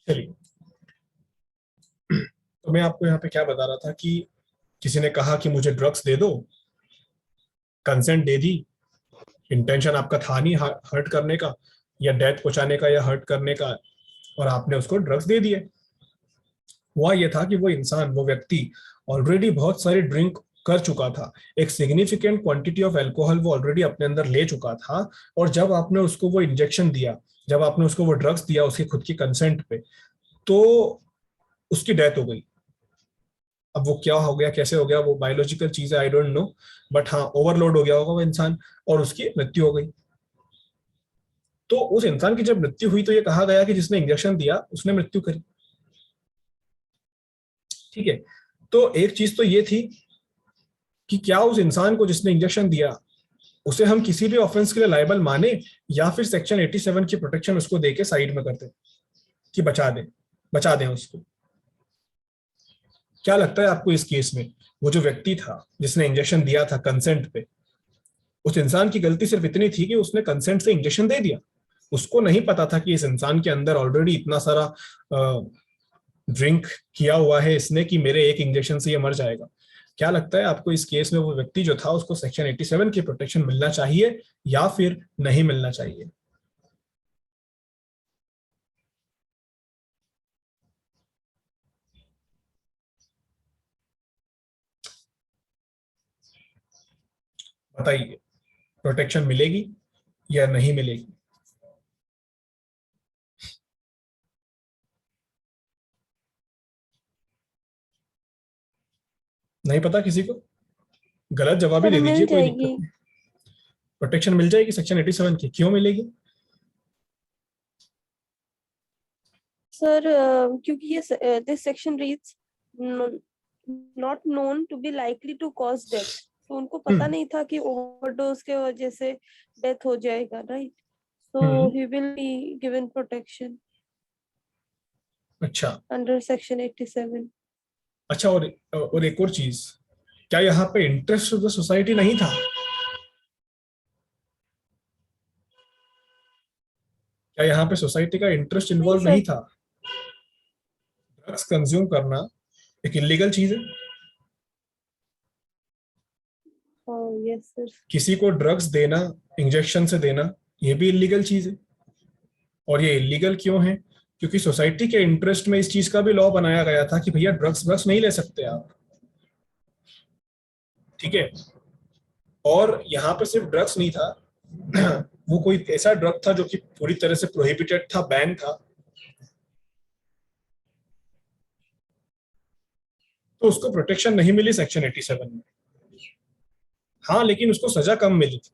चलिए, तो मैं आपको यहाँ पे क्या बता रहा था कि किसी ने कहा कि मुझे ड्रग्स दे दो, कंसेंट दे दी, इंटेंशन आपका था नहीं हर्ट करने का या डेथ पहुंचाने का या हर्ट करने का, और आपने उसको ड्रग्स दे दिए। हुआ ये था कि वो इंसान, वो व्यक्ति ऑलरेडी बहुत सारी ड्रिंक कर चुका था, एक सिग्निफिकेंट क्वांटिटी ऑफ अल्कोहल वो ऑलरेडी अपने अंदर ले चुका था। और जब आपने उसको वो इंजेक्शन दिया, जब आपने उसको वो ड्रग्स दिया उसकी खुद की कंसेंट पे, तो उसकी डेथ हो गई। अब वो क्या हो गया, कैसे हो गया, वो बायोलॉजिकल चीज है, आई डोंट नो, बट हाँ ओवरलोड हो गया होगा वो इंसान और उसकी मृत्यु हो गई। तो उस इंसान की जब मृत्यु हुई तो ये कहा गया कि जिसने इंजेक्शन दिया उसने मृत्यु करी। ठीक है, तो एक चीज तो ये थी कि क्या उस इंसान को जिसने इंजेक्शन दिया उसे हम किसी भी ऑफेंस के लिए लायबल माने, या फिर सेक्शन 87 की प्रोटेक्शन उसको देके साइड में कर दे कि बचा दें उसको। क्या लगता है आपको इस केस में वो जो व्यक्ति था जिसने इंजेक्शन दिया था कंसेंट पे, उस इंसान की गलती सिर्फ इतनी थी कि उसने कंसेंट से इंजेक्शन दे दिया? उसको नहीं पता था कि इस इंसान के अंदर ऑलरेडी इतना सारा ड्रिंक किया हुआ है इसने कि मेरे एक इंजेक्शन से ये मर जाएगा। क्या लगता है आपको इस केस में वो व्यक्ति जो था उसको सेक्शन 87 की प्रोटेक्शन मिलना चाहिए या फिर नहीं मिलना चाहिए? बताइए, प्रोटेक्शन मिलेगी या नहीं मिलेगी? नहीं पता किसी को? गलत जवाब ही सर दे मिल दीजिए, कोई दिक्कत जाएगी। नहीं। प्रोटेक्शन मिल जाएगी सेक्शन 87 की, क्यों मिलेगी? सर क्योंकि ये this section reads not known to be likely to cause death, तो उनको पता हम्म। नहीं था कि ओवरडोज के वजह से डेथ हो जाएगा, right? So hmm. He will be given protection अच्छा। Under section 87। अच्छा, और एक और चीज, क्या यहाँ पे इंटरेस्ट ऑफ द सोसाइटी नहीं था? क्या यहाँ पे सोसाइटी का इंटरेस्ट नहीं इन्वॉल्व सर। नहीं था? ड्रग्स कंज्यूम करना एक इलीगल चीज है। Yes sir. किसी को ड्रग्स देना, इंजेक्शन से देना, ये भी इलीगल चीज है। और ये इलीगल क्यों है? क्योंकि सोसाइटी के इंटरेस्ट में इस चीज का भी लॉ बनाया गया था कि भैया ड्रग्स ड्रग्स नहीं ले सकते आप। ठीक है, और यहाँ पे सिर्फ ड्रग्स नहीं था, वो कोई ऐसा ड्रग था जो कि पूरी तरह से प्रोहिबिटेड था, बैन था, तो उसको प्रोटेक्शन नहीं मिली सेक्शन 87 में। हाँ, लेकिन उसको सजा कम मिली थी।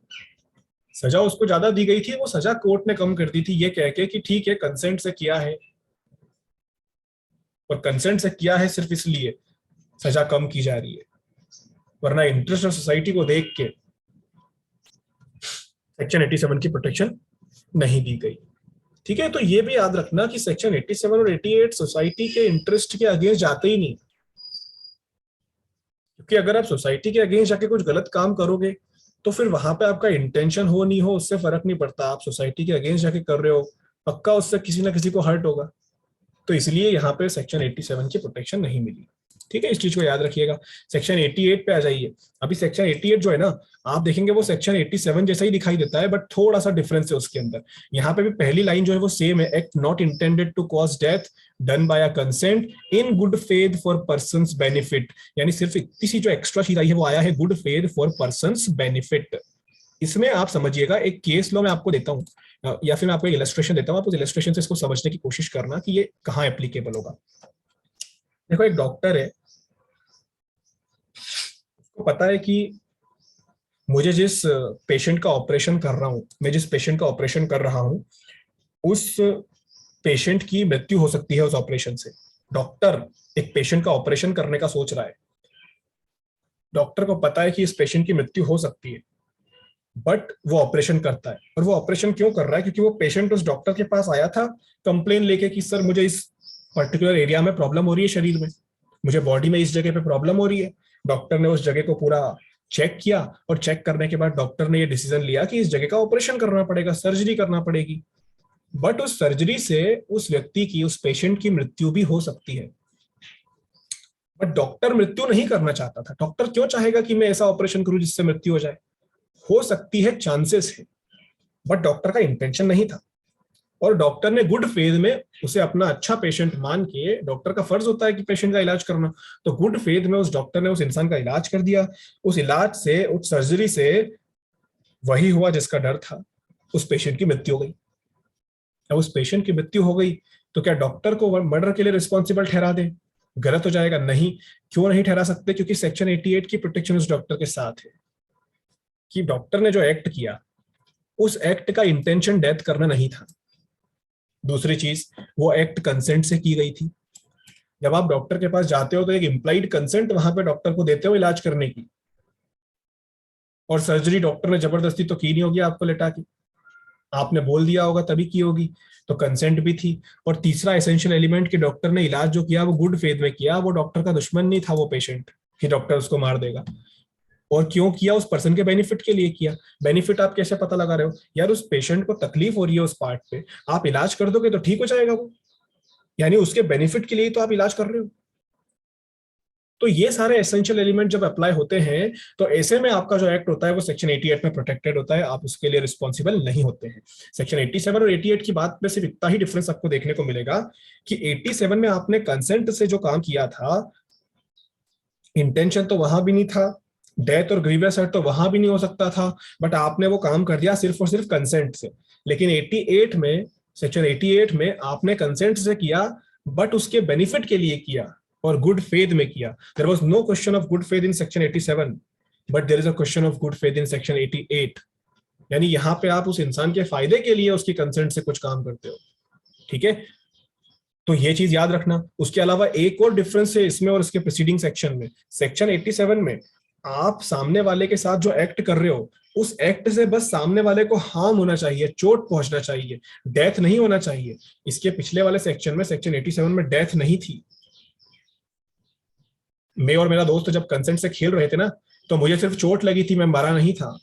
सजा उसको ज्यादा दी गई थी, वो सजा कोर्ट ने कम कर दी थी ये कह के कि ठीक है कंसेंट से किया है, और कंसेंट से किया है सिर्फ इसलिए सजा कम की जा रही है, वरना इंटरेस्ट ऑफ सोसाइटी को देख के सेक्शन 87 की प्रोटेक्शन नहीं दी गई। ठीक है, तो ये भी याद रखना कि सेक्शन 87 और 88 सोसाइटी के इंटरेस्ट के अगेंस्ट जाते ही नहीं, क्योंकि अगर आप सोसाइटी के अगेंस्ट जाके कुछ गलत काम करोगे तो फिर वहां पे आपका इंटेंशन हो नहीं हो उससे फर्क नहीं पड़ता, आप सोसाइटी के अगेंस्ट जाके कर रहे हो, पक्का उससे किसी ना किसी को हर्ट होगा। तो इसलिए यहाँ पे सेक्शन 87 की प्रोटेक्शन नहीं मिली। ठीक है, इस चीज को याद रखिएगा। सेक्शन 88 पे आ जाइए। अभी सेक्शन 88 जो है ना, आप देखेंगे वो सेक्शन 87 जैसा ही दिखाई देता है, बट थोड़ा सा डिफरेंस है उसके अंदर। यहाँ पे भी पहली लाइन जो है वो सेम है, act not intended to cause death done by a consent in good faith for person's benefit. यानी सिर्फ इतनी सी जो एक्स्ट्रा चीज आई है वो आया है good faith for person's benefit. इसमें आप समझिएगा, एक केस लॉ मैं आपको देता हूँ, या फिर मैं आपको एक इलस्ट्रेशन देता हूँ, आप उस इलस्ट्रेशन से इसको समझने की कोशिश करना कि ये कहाँ एप्लीकेबल होगा। देखो, एक डॉक्टर है, उसको पता है कि मुझे जिस पेशेंट का ऑपरेशन कर रहा हूँ, मैं जिस पेशेंट का ऑपरेशन कर रहा हूँ, उस पेशेंट की मृत्यु हो सकती है उस ऑपरेशन से। डॉक्टर एक पेशेंट का ऑपरेशन करने का सोच रहा है, डॉक्टर को पता है कि इस पेशेंट की मृत्यु हो सकती है, बट वो ऑपरेशन करता है। और वो ऑपरेशन क्यों कर रहा है? क्योंकि वो पेशेंट उस डॉक्टर के पास आया था कंप्लेन लेके कि सर मुझे इस पर्टिकुलर एरिया में प्रॉब्लम हो रही है, शरीर में, मुझे बॉडी में इस जगह पे प्रॉब्लम हो रही है। डॉक्टर ने उस जगह को पूरा चेक किया, और चेक करने के बाद डॉक्टर ने ये डिसीजन लिया कि इस जगह का ऑपरेशन करना पड़ेगा, सर्जरी करना पड़ेगी। बट उस सर्जरी से उस व्यक्ति की, उस पेशेंट की मृत्यु भी हो सकती है। बट डॉक्टर मृत्यु नहीं करना चाहता था। डॉक्टर क्यों चाहेगा कि मैं ऐसा ऑपरेशन करूं जिससे मृत्यु हो जाए? हो सकती है, चांसेस है, बट डॉक्टर का इंटेंशन नहीं था। और डॉक्टर ने गुड फेथ में उसे अपना अच्छा पेशेंट मान के, डॉक्टर का फर्ज होता है कि पेशेंट का इलाज करना, तो गुड फेथ में उस डॉक्टर ने उस इंसान का इलाज कर दिया। उस इलाज से, उस सर्जरी से वही हुआ जिसका डर था, उस पेशेंट की मृत्यु हो गई। अब उस पेशेंट की मृत्यु हो गई तो क्या डॉक्टर को मर्डर के लिए रिस्पॉन्सिबल ठहरा दे? गलत हो जाएगा। नहीं। क्यों नहीं ठहरा सकते? क्योंकि सेक्शन 88 की प्रोटेक्शन उस डॉक्टर के साथ है कि डॉक्टर ने जो एक्ट किया, उस एक्ट का इंटेंशन डेथ करना नहीं था। दूसरी चीज, वो एक्ट कंसेंट से की गई थी। जब आप डॉक्टर के पास जाते हो तो एक इम्प्लाइड कंसेंट वहां पे डॉक्टर को देते हो इलाज करने की। और सर्जरी डॉक्टर ने जबरदस्ती तो की नहीं होगी आपको लेटा के, आपने बोल दिया होगा तभी की होगी, तो कंसेंट भी थी। और तीसरा एसेंशियल एलिमेंट कि डॉक्टर ने इलाज जो किया वो गुड फेथ में किया, वो डॉक्टर का दुश्मन नहीं था वो पेशेंट कि डॉक्टर उसको मार देगा। और क्यों किया? उस पर्सन के बेनिफिट के लिए किया। बेनिफिट आप कैसे पता लगा रहे हो? यार उस पेशेंट को तकलीफ हो रही है उस पार्ट पे, आप इलाज कर दोगे तो ठीक हो जाएगा वो, यानी उसके बेनिफिट के लिए तो आप इलाज कर रहे हो। तो ये सारे एसेंशियल एलिमेंट जब अप्लाई होते हैं तो ऐसे में आपका जो एक्ट होता है वो सेक्शन 88 में प्रोटेक्टेड होता है, आप उसके लिए रिस्पॉन्सिबल नहीं होते हैं। सेक्शन 87 और 88 की बात में सिर्फ इतना ही डिफरेंस आपको देखने को मिलेगा कि 87 में आपने कंसेंट से जो काम किया था, इंटेंशन तो वहां भी नहीं था, डेथ और ग्रीवियस हर्ट तो वहां भी नहीं हो सकता था, बट आपने वो काम कर दिया सिर्फ और सिर्फ कंसेंट से। लेकिन 88 में, सेक्शन 88 में आपने कंसेंट से किया बट उसके बेनिफिट के लिए किया और गुड फेथ में किया। There was no question of good faith in section 87, but there is a question of good faith in section 88। यानी यहाँ पे आप उस इंसान के फायदे के लिए उसकी कंसेंट से कुछ काम करते हो। ठीक है, तो ये चीज याद रखना। उसके अलावा एक और डिफरेंस है इसमें और इसके प्रीसीडिंग सेक्शन में। सेक्शन 87 में आप सामने वाले के साथ जो एक्ट कर रहे हो, उस एक्ट से बस सामने वाले को हार्म होना चाहिए, चोट पहुंचना चाहिए, डेथ नहीं होना चाहिए। इसके पिछले वाले सेक्शन में, सेक्शन 87 में डेथ नहीं थी। मैं और मेरा दोस्त जब कंसेंट से खेल रहे थे ना, तो मुझे सिर्फ चोट लगी थी, मैं मरा नहीं था।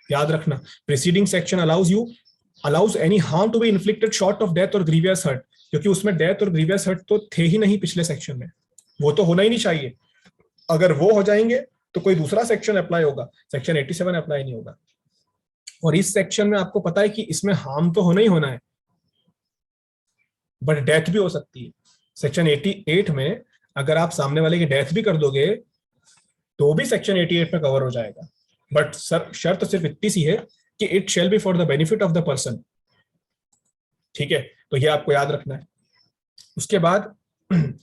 याद रखना, preceding section allows any harm to be inflicted short of death और ग्रीवियस हर्ट, क्योंकि उसमें डेथ और ग्रीवियस हर्ट तो थे ही नहीं पिछले सेक्शन में, वो तो होना ही नहीं चाहिए। अगर वो हो जाएंगे तो कोई दूसरा सेक्शन अप्लाई होगा, सेक्शन 87 अप्लाई नहीं होगा। और इस सेक्शन में आपको पता है कि इसमें हार्म तो होना ही होना है, बट डेथ भी हो सकती है। सेक्शन 88 में अगर आप सामने वाले की डेथ भी कर दोगे तो भी सेक्शन 88 में कवर हो जाएगा, बट सर शर्त सिर्फ इतनी सी है कि it shall be for the benefit of the person. ठीक है, तो ये आपको याद रखना है। उसके बाद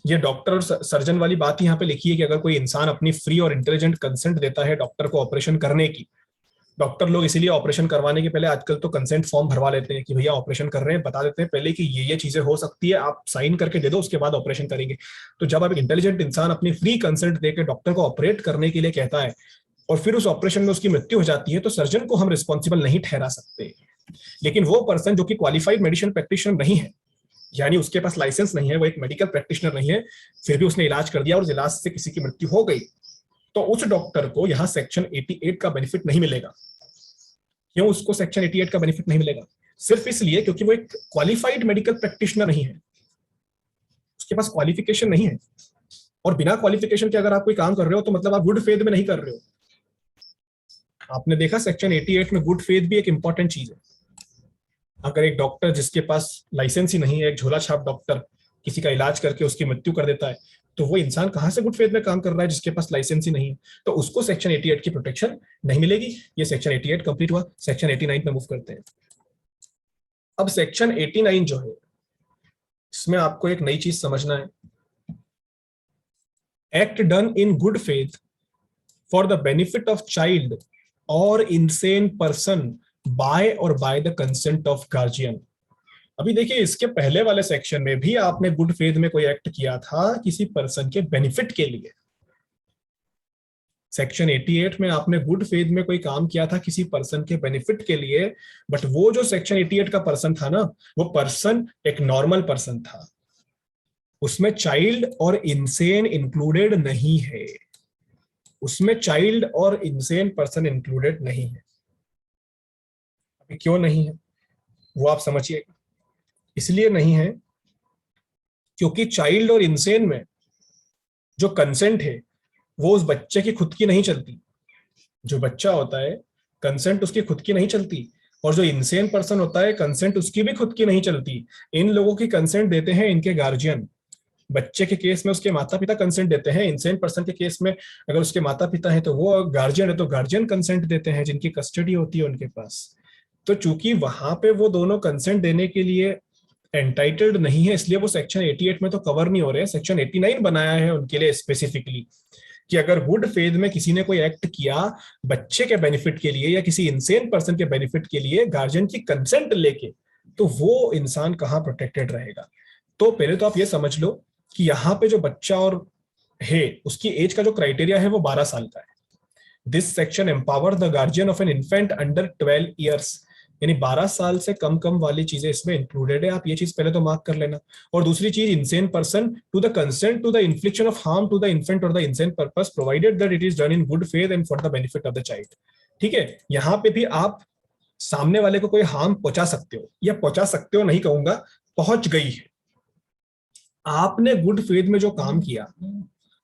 ये डॉक्टर और सर्जन वाली बात यहाँ पे लिखी है कि अगर कोई इंसान अपनी फ्री और इंटेलिजेंट कंसेंट देता है डॉक्टर को ऑपरेशन करने की, डॉक्टर लोग इसीलिए ऑपरेशन करवाने के पहले आजकल तो कंसेंट फॉर्म भरवा लेते हैं कि भैया ऑपरेशन कर रहे हैं, बता देते हैं पहले कि ये चीजें हो सकती है, आप साइन करके दे दो, उसके बाद ऑपरेशन करेंगे। तो जब आप एक इंटेलिजेंट इंसान अपनी फ्री कंसेंट देकर डॉक्टर को ऑपरेट करने के लिए कहता है और फिर उस ऑपरेशन में उसकी मृत्यु हो जाती है, तो सर्जन को हम रिस्पॉन्सिबल नहीं ठहरा सकते। लेकिन वो पर्सन जो कि क्वालिफाइड मेडिसिन प्रैक्टिशनर नहीं है, यानी उसके पास लाइसेंस नहीं है, वो एक मेडिकल प्रैक्टिशनर नहीं है, फिर भी उसने इलाज कर दिया और इलाज से किसी की मृत्यु हो गई, तो उस डॉक्टर को यहाँ सेक्शन 88 का बेनिफिट नहीं मिलेगा। क्यों उसको सेक्शन 88 का बेनिफिट नहीं मिलेगा? सिर्फ इसलिए क्योंकि वो एक क्वालिफाइड मेडिकल प्रैक्टिशनर नहीं है, उसके पास क्वालिफिकेशन नहीं है। और बिना क्वालिफिकेशन के अगर आप कोई काम कर रहे हो तो मतलब आप गुड फेथ में नहीं कर रहे हो। आपने देखा सेक्शन 88 में गुड फेथ भी एक इंपॉर्टेंट चीज है। अगर एक डॉक्टर जिसके पास लाइसेंस ही नहीं है, एक झोला छाप डॉक्टर किसी का इलाज करके उसकी मृत्यु कर देता है, तो वो इंसान कहां से गुड फेथ में काम कर रहा है जिसके पास लाइसेंस ही नहीं है? तो उसको सेक्शन 88 की प्रोटेक्शन नहीं मिलेगी। ये सेक्शन 88 कंप्लीट हुआ, सेक्शन 89 पे मूव करते हैं। अब सेक्शन 89 जो है, इसमें आपको एक नई चीज समझना है। Act done in good faith for the benefit of child और इनसेन पर्सन बाय और by the consent of guardian. अभी देखिए, इसके पहले वाले सेक्शन में भी आपने गुड फेथ में कोई एक्ट किया था किसी पर्सन के बेनिफिट के लिए। सेक्शन 88 में आपने गुड फेथ में कोई काम किया था किसी पर्सन के बेनिफिट के लिए, बट वो जो सेक्शन 88 का पर्सन था ना, वो पर्सन एक नॉर्मल पर्सन था, उसमें चाइल्ड और इंसेन इंक्लूडेड नहीं है। उसमें चाइल्ड और इंसेन पर्सन इंक्लूडेड नहीं है। अभी क्यों नहीं है वो आप समझिएगा। इसलिए नहीं है क्योंकि चाइल्ड और इंसेन में जो कंसेंट है वो उस बच्चे की खुद की नहीं चलती। जो बच्चा होता है कंसेंट उसकी खुद की नहीं चलती, और जो इंसेन पर्सन होता है कंसेंट उसकी भी खुद की नहीं चलती। इन लोगों की कंसेंट देते हैं इनके गार्जियन। बच्चे के केस में उसके माता पिता कंसेंट देते हैं, इंसेन पर्सन के केस में अगर उसके माता पिता है तो वो गार्जियन है तो गार्जियन कंसेंट देते हैं जिनकी कस्टडी होती है उनके पास। तो चूंकि वहां पे वो दोनों कंसेंट देने के लिए एंटाइटल्ड नहीं है, इसलिए वो सेक्शन 88 में तो कवर नहीं हो रहे हैं। सेक्शन 89 बनाया है उनके लिए स्पेसिफिकली कि अगर गुड फेथ में किसी ने कोई एक्ट किया बच्चे के बेनिफिट के लिए या किसी इंसेन पर्सन के बेनिफिट के लिए गार्जियन की कंसेंट लेके, तो वो इंसान कहाँ प्रोटेक्टेड रहेगा। तो पहले तो आप ये समझ लो कि यहाँ पे जो बच्चा और है उसकी एज का जो क्राइटेरिया है वो 12 साल का है। This section empower the guardian of an infant under 12 years, यानी 12 साल से कम कम वाली चीजें इसमें इंक्लूडेड है। आप ये चीज पहले तो मार्क कर लेना। और दूसरी चीज, insane person to the consent to the infliction of harm to the infant or the insane purpose provided that it is done in good faith and for the benefit of the child. ठीक है, यहाँ पे भी आप सामने वाले को कोई हार्म पहुंचा सकते हो, या पहुंचा सकते हो नहीं कहूंगा, पहुंच गई है। आपने गुड फेथ में जो काम किया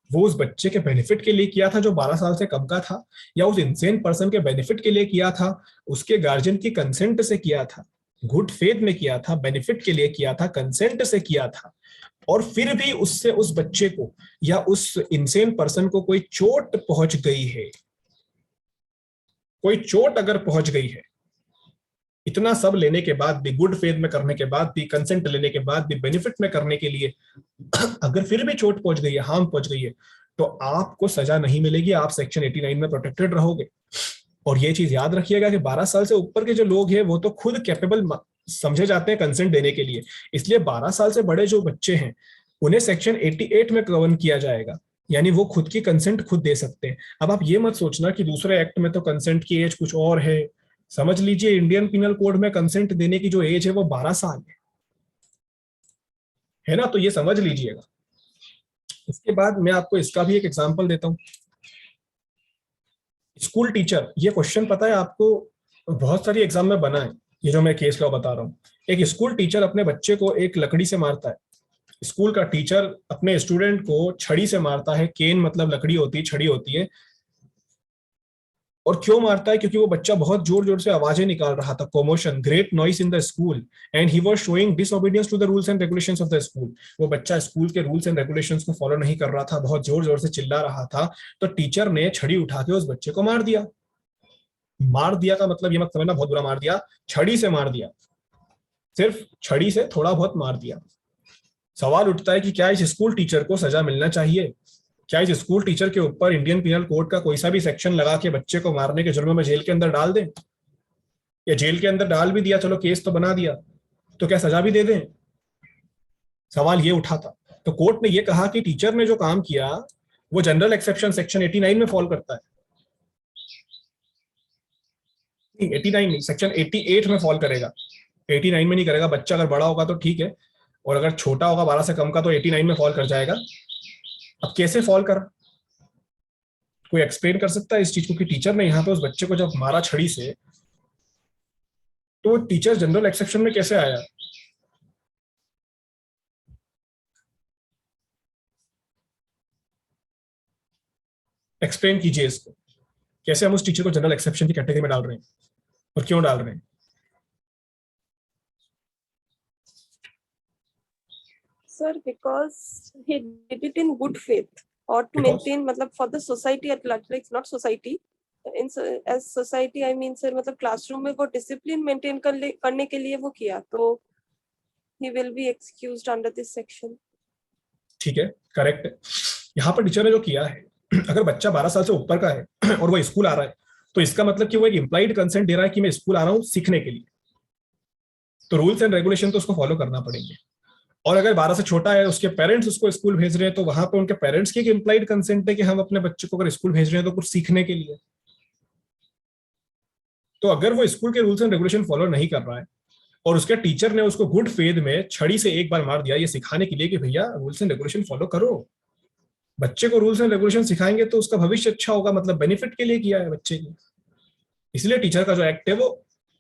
वो उस बच्चे के बेनिफिट के लिए किया था जो 12 साल से कम का था, या उस इंसेन पर्सन के बेनिफिट के लिए किया था, उसके गार्जियन की कंसेंट से किया था, गुड फेथ में किया था, बेनिफिट के लिए किया था, कंसेंट से किया था, और फिर भी उससे उस बच्चे को या उस इंसेन पर्सन को कोई चोट पहुंच गई है, कोई चोट अगर पहुंच गई है, इतना सब लेने के बाद भी, गुड फेथ में करने के बाद भी, कंसेंट लेने के बाद भी, बेनिफिट में करने के लिए अगर फिर भी चोट पहुंच गई है, हार्म पहुंच गई है, तो आपको सजा नहीं मिलेगी, आप सेक्शन 89 में प्रोटेक्टेड रहोगे। और ये चीज याद रखिएगा कि 12 साल से ऊपर के जो लोग हैं वो तो खुद कैपेबल समझे जाते हैं कंसेंट देने के लिए, इसलिए 12 साल से बड़े जो बच्चे हैं उन्हें सेक्शन 88 में कवर किया जाएगा, यानी वो खुद की कंसेंट खुद दे सकते हैं। अब आप ये मत सोचना कि दूसरे एक्ट में तो कंसेंट की एज कुछ और है। समझ लीजिए इंडियन पिनल कोड में कंसेंट देने की जो एज है वो 12 साल है ना, तो ये समझ लीजिएगा। इसके बाद मैं आपको इसका भी एक एग्जांपल देता हूं। स्कूल टीचर, ये क्वेश्चन पता है आपको बहुत सारी एग्जाम में बना है, ये जो मैं केस लॉ बता रहा हूँ। एक स्कूल टीचर अपने बच्चे को एक लकड़ी से मारता है। स्कूल का टीचर अपने स्टूडेंट को छड़ी से मारता है। केन मतलब लकड़ी होती है, छड़ी होती है। और क्यों मारता है? क्योंकि वो बच्चा बहुत जोर जोर से आवाजें निकाल रहा था, commotion, great noise in the school, and he was showing disobedience to the rules and regulations of the school. वो बच्चा स्कूल के रूल्स एंड रेगुलेशंस को फॉलो नहीं कर रहा था, बहुत जोर जोर से चिल्ला रहा था, तो टीचर ने छड़ी उठा के उस बच्चे को मार दिया। मार दिया का मतलब ये मत समझना बहुत बुरा मार दिया, छड़ी से मार दिया, सिर्फ छड़ी से थोड़ा बहुत मार दिया। सवाल उठता है कि क्या इस स्कूल टीचर को सजा मिलना चाहिए? क्या इस स्कूल टीचर के ऊपर इंडियन पिनल कोड का कोई सा भी सेक्शन लगा के बच्चे को मारने के जुर्म में जेल के अंदर डाल दें? या जेल के अंदर डाल भी दिया, चलो केस तो बना दिया, तो क्या सजा भी दे दें? सवाल ये उठा था। तो कोर्ट ने ये कहा कि टीचर ने जो काम किया वो जनरल एक्सेप्शन सेक्शन 89 में फॉल करता है। नहीं, 89 नहीं, सेक्शन 88 में फॉल करेगा, 89 में नहीं करेगा। बच्चा अगर बड़ा होगा तो ठीक है, और अगर छोटा होगा 12 से कम का तो 89 में फॉल कर जाएगा। अब कैसे फॉल कर, कोई एक्सप्लेन कर सकता है इस चीज को कि टीचर ने यहाँ पे उस बच्चे को जब मारा छड़ी से, तो टीचर जनरल एक्सेप्शन में कैसे आया? एक्सप्लेन कीजिए इसको, कैसे हम उस टीचर को जनरल एक्सेप्शन की कैटेगरी में डाल रहे हैं और क्यों डाल रहे हैं? Sir, because he did it in good faith or to Because? maintain, मतलब for the society at large, like not society. As society, I mean, sir, मतलब classroom में वो discipline maintain करने के लिए वो किया, तो he will be excused under this section. ठीक है, करेक्ट है। यहाँ पर टीचर ने जो किया है, अगर बच्चा 12 साल से ऊपर का है और वो स्कूल आ रहा है, तो इसका मतलब कि वो एक इम्प्लाइड कंसेंट दे रहा है कि मैं स्कूल आ रहा हूँ सीखने के लिए, तो रूल्स एंड रेगुलेशन तो उसको फॉलो करना पड़ेंगे। और अगर 12 से छोटा है, उसके पेरेंट्स उसको स्कूल भेज रहे हैं, तो वहां पे उनके पेरेंट्स की एक इम्प्लाइड कंसेंट है कि हम अपने बच्चे को अगर स्कूल भेज रहे हैं तो कुछ सीखने के लिए। तो अगर वो स्कूल के रूल्स एंड रेगुलेशन फॉलो नहीं कर रहा है और उसके टीचर ने उसको गुड फेथ में छड़ी से एक बार मार दिया, ये सिखाने के लिए कि भैया रूल्स एंड रेगुलेशन फॉलो करो, बच्चे को रूल्स एंड रेगुलेशन सिखाएंगे तो उसका भविष्य अच्छा होगा, मतलब बेनिफिट के लिए किया है बच्चे की। इसलिए टीचर का जो एक्ट है वो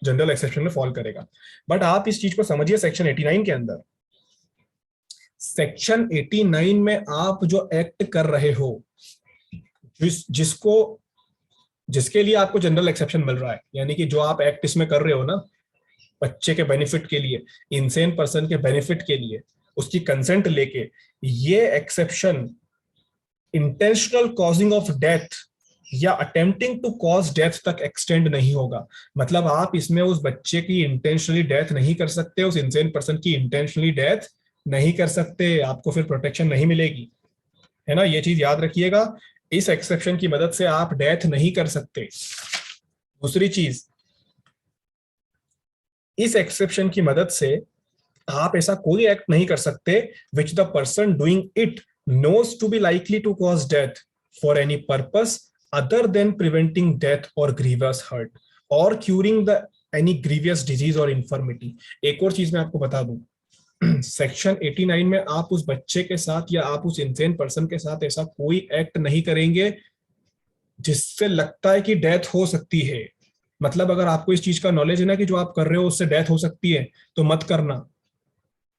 जनरल एक्सेप्शन में फॉल करेगा। बट आप इस चीज को समझिए, सेक्शन 89 के अंदर, सेक्शन 89 में आप जो एक्ट कर रहे हो, जिसके लिए आपको जनरल एक्सेप्शन मिल रहा है, यानी कि जो आप एक्ट इसमें कर रहे हो ना, बच्चे के बेनिफिट के लिए, इंसेन पर्सन के बेनिफिट के लिए, उसकी कंसेंट लेके, ये exception intentional causing of death या अटेम्प्टिंग टू कॉज डेथ तक एक्सटेंड नहीं होगा। मतलब आप इसमें उस बच्चे की इंटेंशनली डेथ नहीं कर सकते, उस इंसेन पर्सन की इंटेंशनली डेथ नहीं कर सकते, आपको फिर प्रोटेक्शन नहीं मिलेगी, है ना, ये चीज याद रखिएगा। इस एक्सेप्शन की मदद से आप डेथ नहीं कर सकते। दूसरी चीज, इस एक्सेप्शन की मदद से आप ऐसा कोई एक्ट नहीं कर सकते which the person doing it knows to be likely to cause death for any purpose other than preventing death और ग्रीवियस हर्ट और curing the any grievous disease और इंफर्मिटी। एक और चीज मैं आपको बता दूं, सेक्शन 89 में आप उस बच्चे के साथ या आप उस इंसेन पर्सन के साथ ऐसा कोई एक्ट नहीं करेंगे जिससे लगता है कि डेथ हो सकती है। मतलब अगर आपको इस चीज का नॉलेज है ना कि जो आप कर रहे हो उससे डेथ हो सकती है, तो मत करना,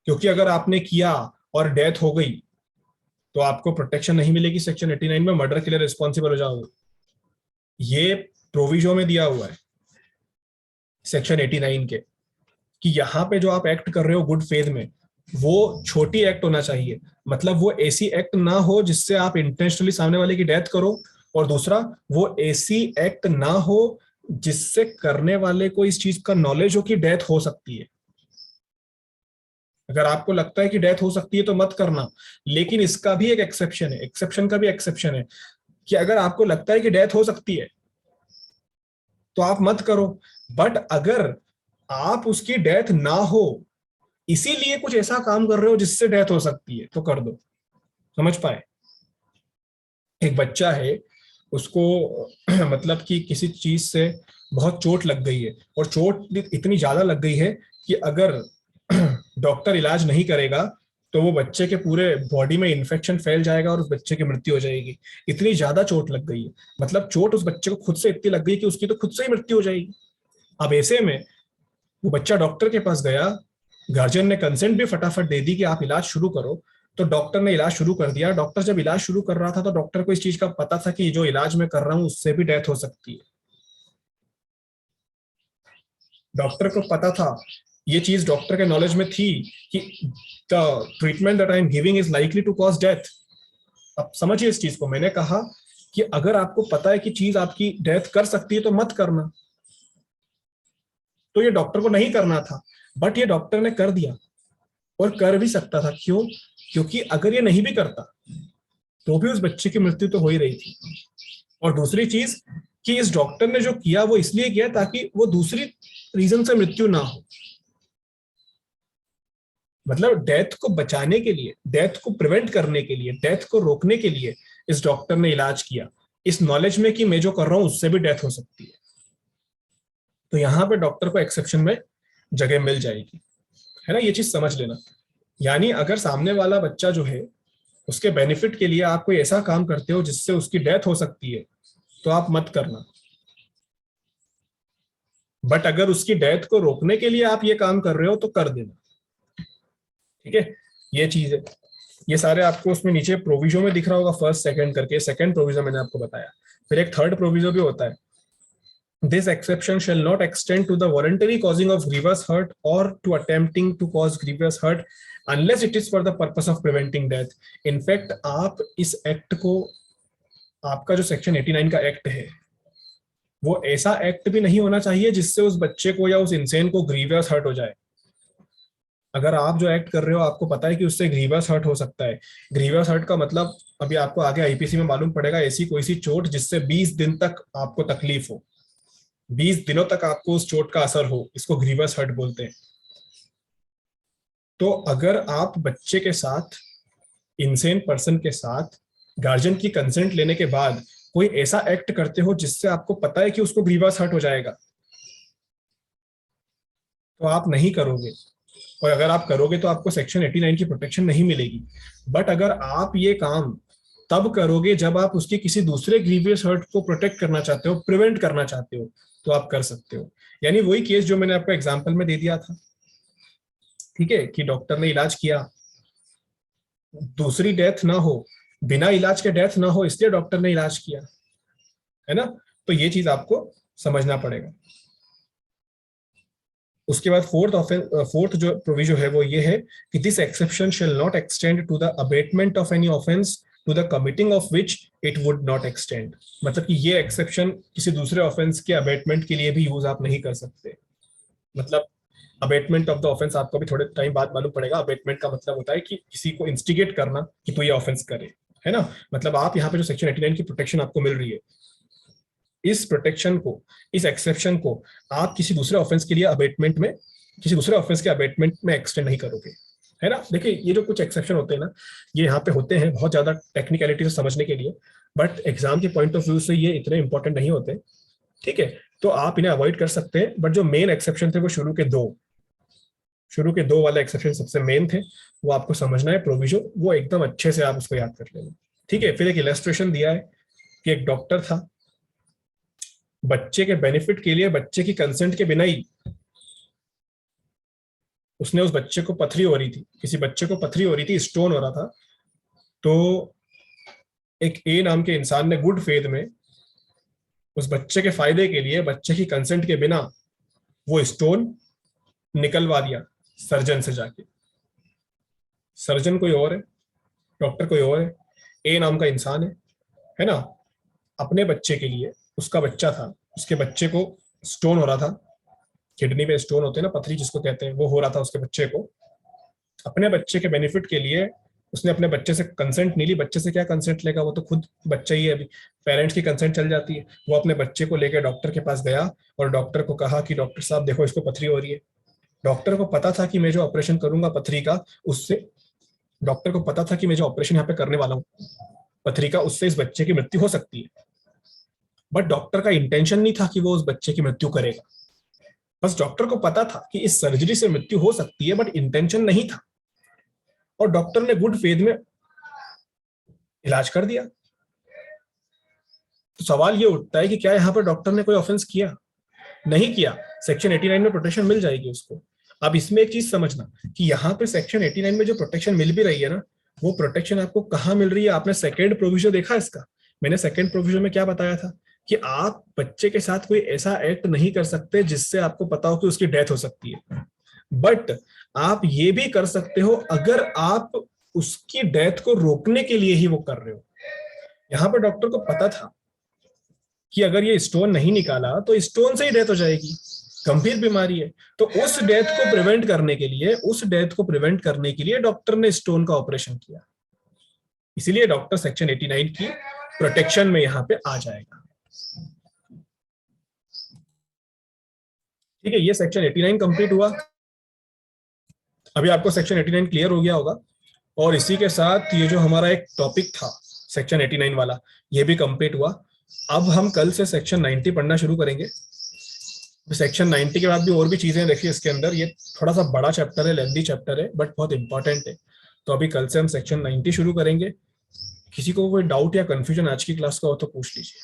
क्योंकि अगर आपने किया और डेथ हो गई तो आपको प्रोटेक्शन नहीं मिलेगी। सेक्शन 89 में मर्डर के लिए रिस्पॉन्सिबल हो जाओगे, ये प्रोविजो में दिया हुआ है सेक्शन 89 के, कि यहाँ पे जो आप एक्ट कर रहे हो गुड फेथ में, वो छोटी एक्ट होना चाहिए। मतलब वो ऐसी एक्ट ना हो जिससे आप इंटेंशनली सामने वाले की डेथ करो, और दूसरा वो ऐसी एक्ट ना हो जिससे करने वाले को इस चीज का नॉलेज हो कि डेथ हो सकती है। अगर आपको लगता है कि डेथ हो सकती है तो मत करना, लेकिन इसका भी एक एक्सेप्शन है, एक्सेप्शन का भी एक्सेप्शन है कि अगर आपको लगता है कि डेथ हो सकती है तो आप मत करो। बट अगर आप उसकी डेथ ना हो इसीलिए कुछ ऐसा काम कर रहे हो जिससे डेथ हो सकती है तो कर दो। समझ पाए? एक बच्चा है, उसको मतलब कि किसी चीज से बहुत चोट लग गई है, और चोट इतनी ज्यादा लग गई है कि अगर डॉक्टर इलाज नहीं करेगा तो वो बच्चे के पूरे बॉडी में इन्फेक्शन फैल जाएगा और उस बच्चे की मृत्यु हो जाएगी। इतनी ज्यादा चोट लग गई है, मतलब चोट उस बच्चे को खुद से इतनी लग गई कि उसकी तो खुद से ही मृत्यु हो जाएगी। अब ऐसे में वो बच्चा डॉक्टर के पास गया, गार्जियन ने कंसेंट भी फटाफट दे दी कि आप इलाज शुरू करो, तो डॉक्टर ने इलाज शुरू कर दिया। डॉक्टर जब इलाज शुरू कर रहा था तो डॉक्टर को इस चीज का पता था कि जो इलाज मैं कर रहा हूं उससे भी डेथ हो सकती है। डॉक्टर को पता था, ये चीज डॉक्टर के नॉलेज में थी कि the treatment that I am giving is likely to cause death. अब समझिए इस चीज को, मैंने कहा कि अगर आपको पता है कि चीज आपकी डेथ कर सकती है तो मत करना। तो ये डॉक्टर को नहीं करना था, बट ये डॉक्टर ने कर दिया, और कर भी सकता था। क्यों? क्योंकि अगर ये नहीं भी करता तो भी उस बच्चे की मृत्यु तो हो ही रही थी। और दूसरी चीज कि इस डॉक्टर ने जो किया वो इसलिए किया ताकि वो दूसरी रीजन से मृत्यु ना हो। मतलब डेथ को बचाने के लिए, डेथ को प्रिवेंट करने के लिए, डेथ को रोकने के लिए इस डॉक्टर ने इलाज किया, इस नॉलेज में कि मैं जो कर रहा हूं उससे भी डेथ हो सकती है। तो यहां पे डॉक्टर को एक्सेप्शन में जगह मिल जाएगी, है ना, ये चीज समझ लेना। यानी अगर सामने वाला बच्चा जो है उसके बेनिफिट के लिए आप कोई ऐसा काम करते हो जिससे उसकी डेथ हो सकती है तो आप मत करना। बट अगर उसकी डेथ को रोकने के लिए आप ये काम कर रहे हो तो कर देना। ठीक है, ये चीज है। ये सारे आपको उसमें नीचे प्रोविजो में दिख रहा होगा, फर्स्ट सेकंड करके। सेकंड प्रोविजो मैंने आपको बताया, फिर एक थर्ड प्रोविजो भी होता है। This exception shall not extend to the voluntary causing of grievous hurt or to attempting to cause grievous hurt unless it is for the purpose of preventing death. In fact, आप इस act को, आपका जो section 89 का act है वो ऐसा act भी नहीं होना चाहिए जिससे उस बच्चे को या उस इंसान को ग्रीवियस हर्ट हो जाए। अगर आप जो एक्ट कर रहे हो आपको पता है कि उससे ग्रीवियस हर्ट हो सकता है, ग्रीवियस हर्ट का मतलब अभी आपको आगे आईपीसी में मालूम पड़ेगा, ऐसी कोई सी चोट जिससे 20 दिन तक आपको तकलीफ हो, 20 दिनों तक आपको उस चोट का असर हो, इसको ग्रीवियस हर्ट बोलते हैं। तो अगर आप बच्चे के साथ, इंसेन पर्सन के साथ गार्जियन की कंसेंट लेने के बाद कोई ऐसा एक्ट करते हो जिससे आपको पता है कि उसको ग्रीवियस हर्ट हो जाएगा, तो आप नहीं करोगे। और अगर आप करोगे तो आपको सेक्शन 89 की प्रोटेक्शन नहीं मिलेगी। बट अगर आप ये काम तब करोगे जब आप उसके किसी दूसरे ग्रीवियस हर्ट को प्रोटेक्ट करना चाहते हो, प्रिवेंट करना चाहते हो, तो आप कर सकते हो। यानी वही केस जो मैंने आपको एग्जांपल में दे दिया था, ठीक है, कि डॉक्टर ने इलाज किया, दूसरी डेथ ना हो, बिना इलाज के डेथ ना हो, इसलिए डॉक्टर ने इलाज किया, है ना। तो ये चीज आपको समझना पड़ेगा। उसके बाद फोर्थ जो प्रोविजन है वो ये है कि this exception shall not extend to the abetment of any offence to the committing of which it would not extend. मतलब कि ये एक्सेप्शन किसी दूसरे ऑफेंस के अबेटमेंट के लिए भी यूज आप नहीं कर सकते। मतलब अबेटमेंट ऑफ द ऑफेंस आपको भी थोड़े टाइम बाद मालूम पड़ेगा। अबेटमेंट का मतलब होता है कि किसी को इंस्टिगेट करना कि तू ये ऑफेंस करे, है ना। मतलब आप यहाँ पे जो सेक्शन 89 की प्रोटेक्शन आपको मिल रही है, इस प्रोटेक्शन को, इस एक्सेप्शन को आप किसी दूसरे ऑफेंस के लिए अबेटमेंट में, किसी दूसरे ऑफेंस के अबेटमेंट में एक्सटेंड नहीं करोगे, है ना। देखिए ये जो कुछ एक्सेप्शन होते हैं ना, ये यहाँ पे होते हैं बहुत ज्यादा टेक्निकलिटी से समझने के लिए, बट एग्जाम के पॉइंट ऑफ व्यू से ये इतने इंपॉर्टेंट नहीं होते, ठीक है। तो आप इन्हें अवॉइड कर सकते हैं, बट जो मेन एक्सेप्शन थे वो शुरू के दो वाले एक्सेप्शन सबसे मेन थे, वो आपको समझना है। प्रोविजन वो एकदम अच्छे से आप उसको याद कर लेंगे, ठीक है। फिर एक इलस्ट्रेशन दिया है कि एक डॉक्टर था, बच्चे के बेनिफिट के लिए, बच्चे की कंसेंट के बिना ही उसने उस बच्चे को, पथरी हो रही थी, किसी बच्चे को पथरी हो रही थी, स्टोन हो रहा था, तो एक ए नाम के इंसान ने गुड फेथ में उस बच्चे के फायदे के लिए, बच्चे की कंसेंट के बिना वो स्टोन निकलवा दिया सर्जन से जाके। सर्जन कोई और है, डॉक्टर कोई और है, ए नाम का इंसान है ना। अपने बच्चे के लिए, उसका बच्चा था, उसके बच्चे को स्टोन हो रहा था, किडनी में स्टोन होते हैं ना, पथरी जिसको कहते हैं, वो हो रहा था उसके बच्चे को। अपने बच्चे के बेनिफिट के लिए उसने अपने बच्चे से कंसेंट नहीं ली। बच्चे से क्या कंसेंट लेगा, वो तो खुद बच्चा ही है अभी, पेरेंट्स की कंसेंट चल जाती है। वो अपने बच्चे को लेकर डॉक्टर के पास गया और डॉक्टर को कहा कि डॉक्टर साहब देखो इसको पथरी हो रही है। डॉक्टर को पता था कि मैं जो ऑपरेशन करूंगा पथरी का, उससे, डॉक्टर को पता था कि मैं जो ऑपरेशन यहाँ पे करने वाला हूँ पथरी का, उससे इस बच्चे की मृत्यु हो सकती है। बट डॉक्टर का इंटेंशन नहीं था कि वो उस बच्चे की मृत्यु करेगा। बस डॉक्टर को पता था कि इस सर्जरी से मृत्यु हो सकती है, बट इंटेंशन नहीं था, और डॉक्टर ने गुड फेथ में इलाज कर दिया। तो सवाल ये उठता है कि क्या यहाँ पर डॉक्टर ने कोई ऑफेंस किया? नहीं किया। सेक्शन 89 में प्रोटेक्शन मिल जाएगी उसको। अब इसमें एक चीज समझना कि यहाँ पे सेक्शन 89 में जो प्रोटेक्शन मिल भी रही है ना, वो प्रोटेक्शन आपको कहाँ मिल रही है? आपने सेकेंड प्रोविजन देखा इसका? मैंने सेकेंड प्रोविजन में क्या बताया था कि आप बच्चे के साथ कोई ऐसा एक्ट नहीं कर सकते जिससे आपको पता हो कि उसकी डेथ हो सकती है, बट आप ये भी कर सकते हो अगर आप उसकी डेथ को रोकने के लिए ही वो कर रहे हो। यहाँ पर डॉक्टर को पता था कि अगर ये स्टोन नहीं निकाला तो स्टोन से ही डेथ हो जाएगी, गंभीर बीमारी है। तो उस डेथ को प्रिवेंट करने के लिए डॉक्टर ने स्टोन का ऑपरेशन किया। इसीलिए डॉक्टर सेक्शन 89 की प्रोटेक्शन में यहां पे आ जाएगा। ठीक है, ये सेक्शन 89 कंप्लीट हुआ। अभी आपको सेक्शन 89 क्लियर हो गया होगा, और इसी के साथ ये जो हमारा एक टॉपिक था सेक्शन 89 वाला, ये भी कंप्लीट हुआ। अब हम कल से सेक्शन 90 पढ़ना शुरू करेंगे। सेक्शन 90 के बाद भी और भी चीजें देखिए इसके अंदर, ये थोड़ा सा बड़ा चैप्टर है, लेंथी चैप्टर है, बट बहुत इंपॉर्टेंट है। तो अभी कल से हम सेक्शन 90 शुरू करेंगे। किसी को कोई डाउट या कंफ्यूजन आज की क्लास का हो तो पूछ लीजिए।